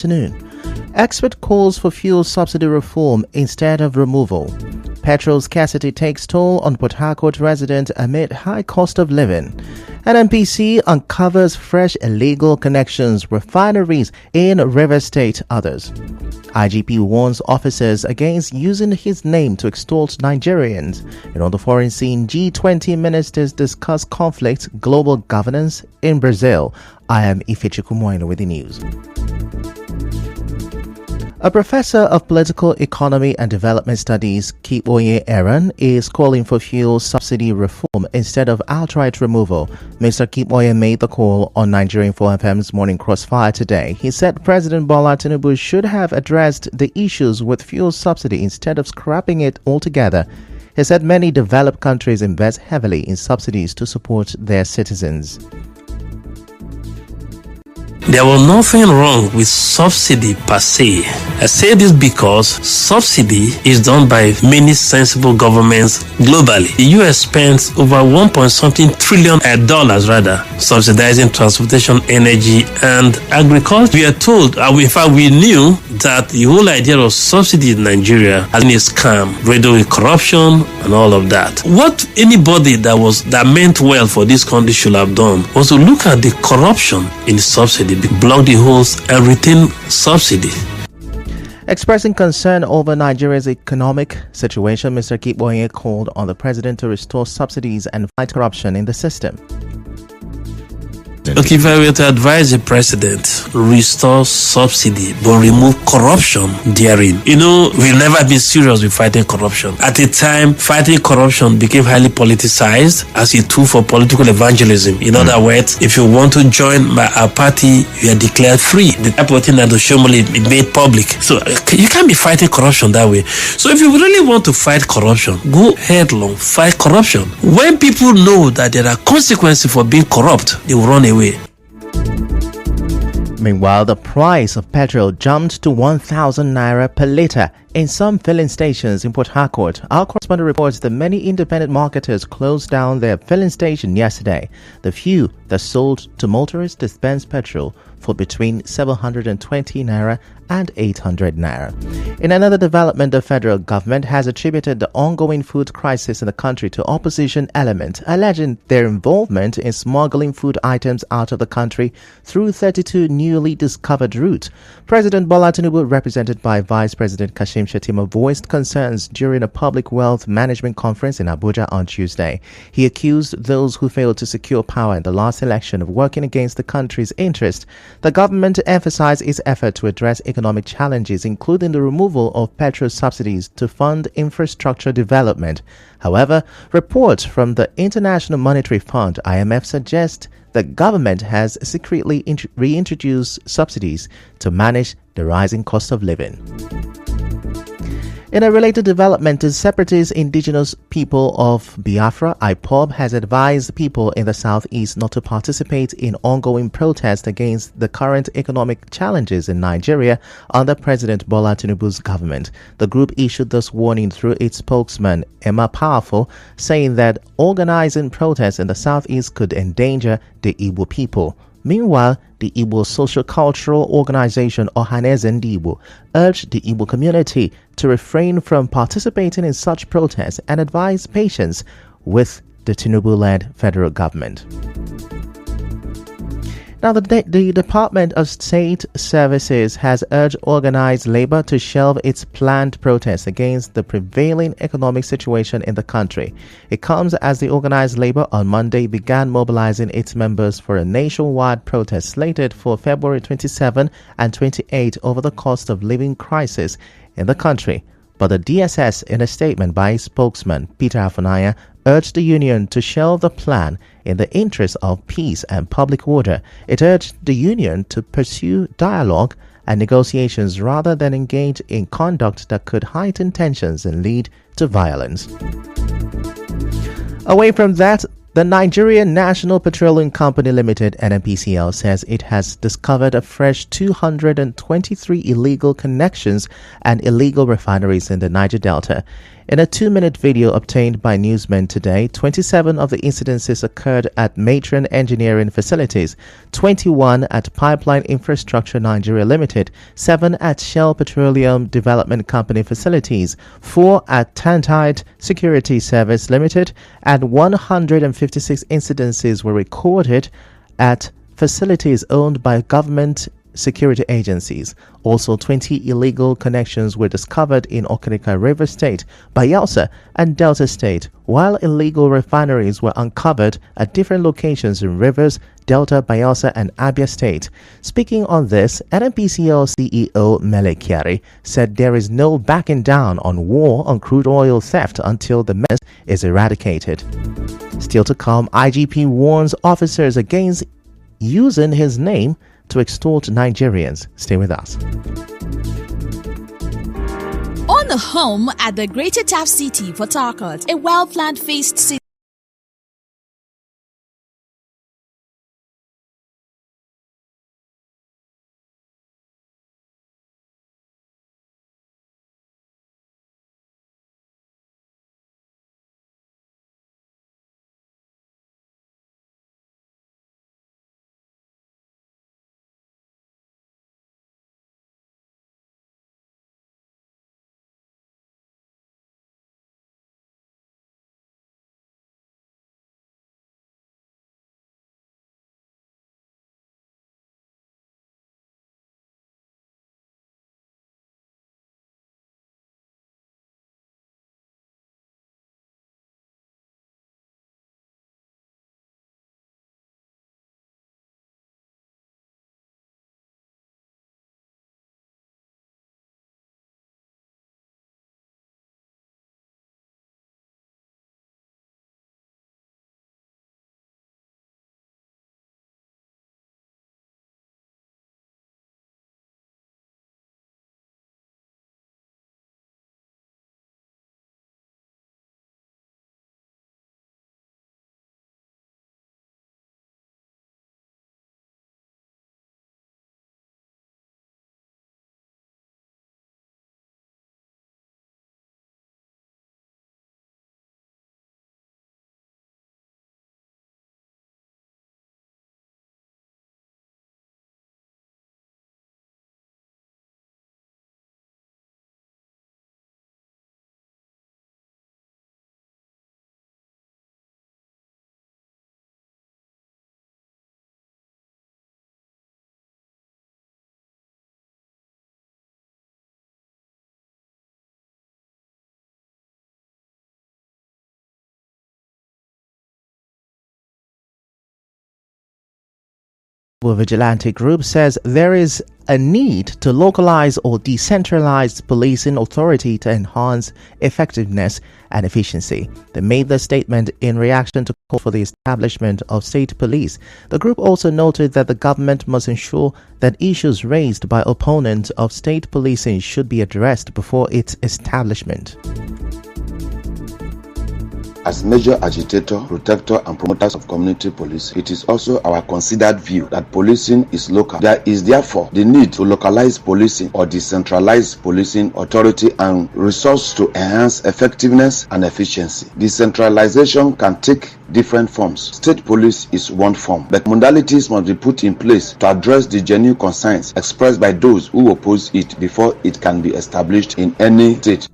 Afternoon. Expert calls for fuel subsidy reform instead of removal. Petrol scarcity takes toll on Port Harcourt residents amid high cost of living. NNPC uncovers fresh illegal connections, refineries in River State, others. IGP warns officers against using his name to extort Nigerians. And on the foreign scene, G20 ministers discuss conflict, global governance in Brazil. I am Ifechukwumoino with the news. A professor of political economy and development studies, Kiboye Aaron, is calling for fuel subsidy reform instead of outright removal. Mr. Kiboye made the call on Nigerian 4FM's Morning Crossfire today. He said President Bola Tinubu should have addressed the issues with fuel subsidy instead of scrapping it altogether. He said many developed countries invest heavily in subsidies to support their citizens. There was nothing wrong with subsidy per se. I say this because subsidy is done by many sensible governments globally. The US spends over $1.something trillion subsidizing transportation, energy, and agriculture. We are told, in fact, we knew that the whole idea of subsidy in Nigeria has been a scam, riddled with corruption and all of that. What anybody that meant well for this country should have done was to look at the corruption in the subsidy, block the holes, and retain subsidy. Expressing concern over Nigeria's economic situation, Mr. Kiboye called on the president to restore subsidies and fight corruption in the system. Okay, if I were to advise the president, restore subsidy, but remove corruption therein. We've never been serious with fighting corruption. At a time, fighting corruption became highly politicized as a tool for political evangelism. In other words, if you want to join our party, you are declared free. The type of thing that Oshomole made public. So you can't be fighting corruption that way. So if you really want to fight corruption, go headlong, fight corruption. When people know that there are consequences for being corrupt, they will run away. Meanwhile, the price of petrol jumped to 1,000 naira per litre in some filling stations in Port Harcourt. Our correspondent reports that many independent marketers closed down their filling station yesterday. The few that sold to motorists dispensed petrol for between 720 naira and 800 naira. In another development, the federal government has attributed the ongoing food crisis in the country to opposition elements, alleging their involvement in smuggling food items out of the country through 32 newly discovered routes. President Bola Tinubu, represented by Vice President Kashim Shettima, voiced concerns during a public wealth management conference in Abuja on Tuesday. He accused those who failed to secure power in the last election of working against the country's interest. The government emphasized its effort to address economic challenges, including the removal of petrol subsidies to fund infrastructure development. However, reports from the International Monetary Fund (IMF) suggest the government has secretly reintroduced subsidies to manage the rising cost of living. In a related development, the separatist indigenous people of Biafra, IPOB, has advised people in the southeast not to participate in ongoing protests against the current economic challenges in Nigeria under President Bola Tinubu's government. The group issued this warning through its spokesman, Emma Powerful, saying that organizing protests in the southeast could endanger the Igbo people. Meanwhile, the Igbo social-cultural organization Ohaneze Ndi urged the Igbo community to refrain from participating in such protests and advise patience with the Tinubu-led federal government. Now, the Department of State Services has urged organized labor to shelve its planned protests against the prevailing economic situation in the country. It comes as the organized labor on Monday began mobilizing its members for a nationwide protest slated for February 27 and 28 over the cost of living crisis in the country. But the DSS, in a statement by its spokesman, Peter Afunaya, urged the union to shelve the plan in the interest of peace and public order. It urged the union to pursue dialogue and negotiations rather than engage in conduct that could heighten tensions and lead to violence. Away from that, the Nigerian National Petroleum Company Limited, NNPCL, says it has discovered a fresh 223 illegal connections and illegal refineries in the Niger Delta. In a 2-minute video obtained by newsmen today, 27 of the incidences occurred at Matron Engineering Facilities, 21 at Pipeline Infrastructure Nigeria Limited, 7 at Shell Petroleum Development Company facilities, 4 at Tantite Security Service Limited, and 156 incidences were recorded at facilities owned by government security agencies. Also, 20 illegal connections were discovered in Okrika River State, Bayelsa, and Delta State, while illegal refineries were uncovered at different locations in Rivers, Delta, Bayelsa, and Abia State. Speaking on this, NNPCL CEO Mele Kyari said there is no backing down on war on crude oil theft until the mess is eradicated. Still to come, IGP warns officers against using his name to extort Nigerians. Stay with us. On a home at the Greater Tap City, Port Harcourt, a well-planned phased city. The vigilante group says there is a need to localize or decentralize policing authority to enhance effectiveness and efficiency. They made the statement in reaction to call for the establishment of state police. The group also noted that the government must ensure that issues raised by opponents of state policing should be addressed before its establishment. As major agitator, protector, and promoters of community police, it is also our considered view that policing is local. There is therefore the need to localize policing or decentralize policing authority and resource to enhance effectiveness and efficiency. Decentralization can take different forms. State police is one form, but modalities must be put in place to address the genuine concerns expressed by those who oppose it before it can be established in any state.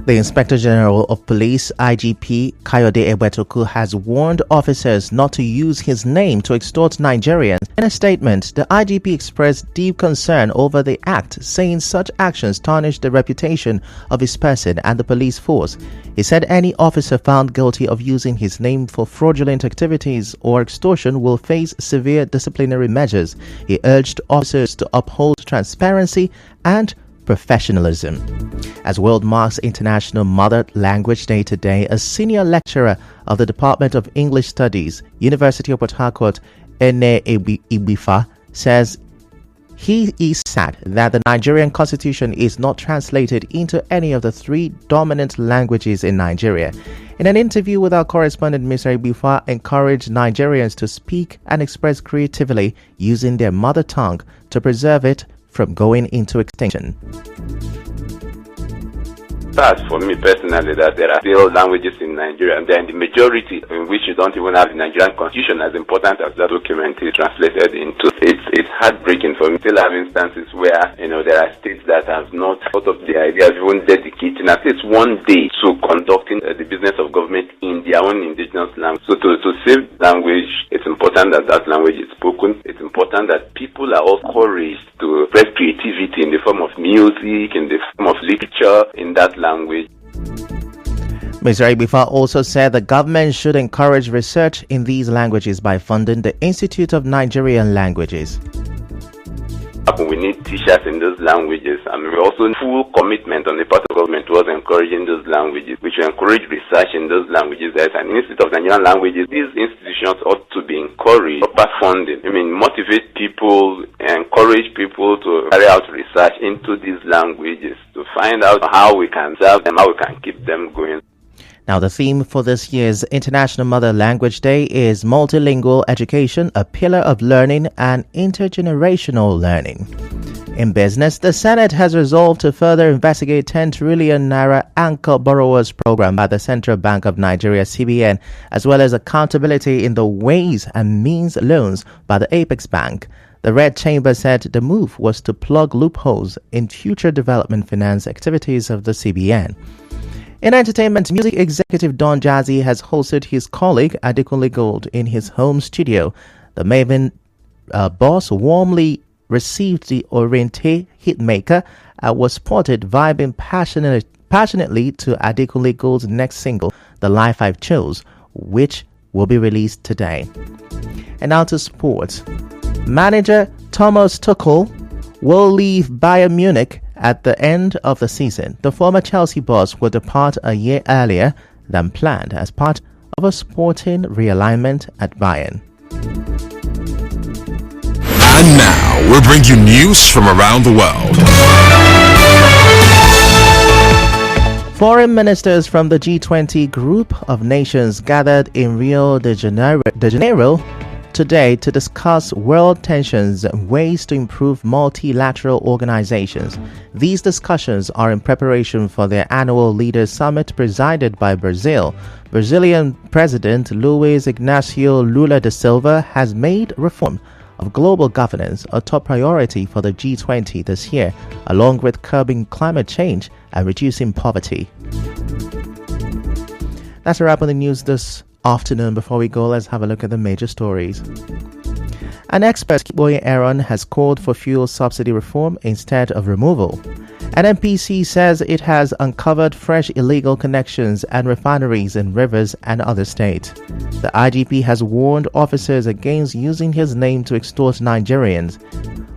The Inspector General of Police, IGP Kayode Egbetoku, has warned officers not to use his name to extort Nigerians. In a statement, the IGP expressed deep concern over the act, saying such actions tarnish the reputation of his person and the police force. He said any officer found guilty of using his name for fraudulent activities or extortion will face severe disciplinary measures. He urged officers to uphold transparency and professionalism. As world marks International Mother Language Day today, a senior lecturer of the Department of English Studies, University of Port Harcourt, Ene Ibifa, says he is sad that the Nigerian constitution is not translated into any of the 3 dominant languages in Nigeria. In an interview with our correspondent, Mr. Ibifa encouraged Nigerians to speak and express creatively using their mother tongue to preserve it from going into extinction. As for me personally, that there are still languages in Nigeria, and then the majority in which you don't even have the Nigerian constitution, as important as that document is translated into. It's heartbreaking for me. Still have instances where, there are states that have not thought of the idea of even dedicating at least one day to conducting the business of government in their own indigenous language. So to save language, it's important that that language is spoken. It's important that people are all encouraged to express creativity in the form of music, in the form of literature, in that language. Mr. Igbifa also said the government should encourage research in these languages by funding the Institute of Nigerian Languages. We need teachers in those languages, and we also need full commitment on the part of government towards encouraging those languages. We should encourage research in those languages. There's an Institute of Nigerian Languages. These institutions ought to be encouraged, proper funding. Motivate people, encourage people to carry out research into these languages to find out how we can serve them, how we can keep them going. Now, the theme for this year's International Mother Language Day is Multilingual Education, a Pillar of Learning and Intergenerational Learning. In business, the Senate has resolved to further investigate 10 trillion naira anchor borrowers program by the Central Bank of Nigeria (CBN), as well as accountability in the ways and means loans by the Apex Bank. The Red Chamber said the move was to plug loopholes in future development finance activities of the CBN. In entertainment, music executive Don Jazzy has hosted his colleague Adekunle Gold in his home studio. The Maven boss warmly received the Oriente hitmaker and was spotted vibing passionately to Adekunle Gold's next single, The Life I've Chose, which will be released today. And now to sports. Manager Thomas Tuchel will leave Bayern Munich at the end of the season. The former Chelsea boss will depart a year earlier than planned as part of a sporting realignment at Bayern. And now we'll bring you news from around the world. Foreign ministers from the G20 group of nations gathered in Rio de Janeiro today to discuss world tensions and ways to improve multilateral organizations. These discussions are in preparation for their annual Leaders Summit presided by Brazil. Brazilian President Luiz Inácio Lula da Silva has made reform of global governance a top priority for the G20 this year, along with curbing climate change and reducing poverty. That's a wrap on the news this afternoon. Before we go, let's have a look at the major stories. An expert, Kiboye Aaron, has called for fuel subsidy reform instead of removal. An NPC says it has uncovered fresh illegal connections and refineries in rivers and other states. The IGP has warned officers against using his name to extort Nigerians.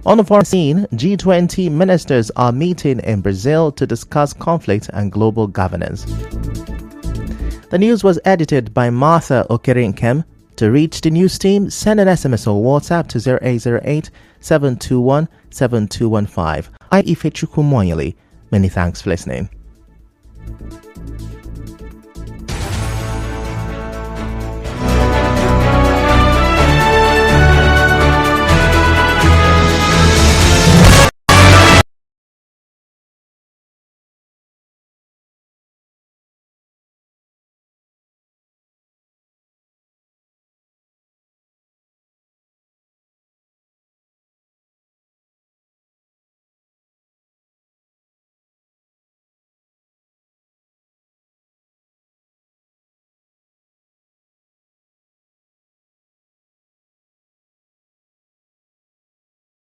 On the foreign scene, G20 ministers are meeting in Brazil to discuss conflict and global governance. The news was edited by Martha Okerinkem. To reach the news team, send an SMS or WhatsApp to 0808 721 7215. I'm Ifechukwu Moyeli. Many thanks for listening.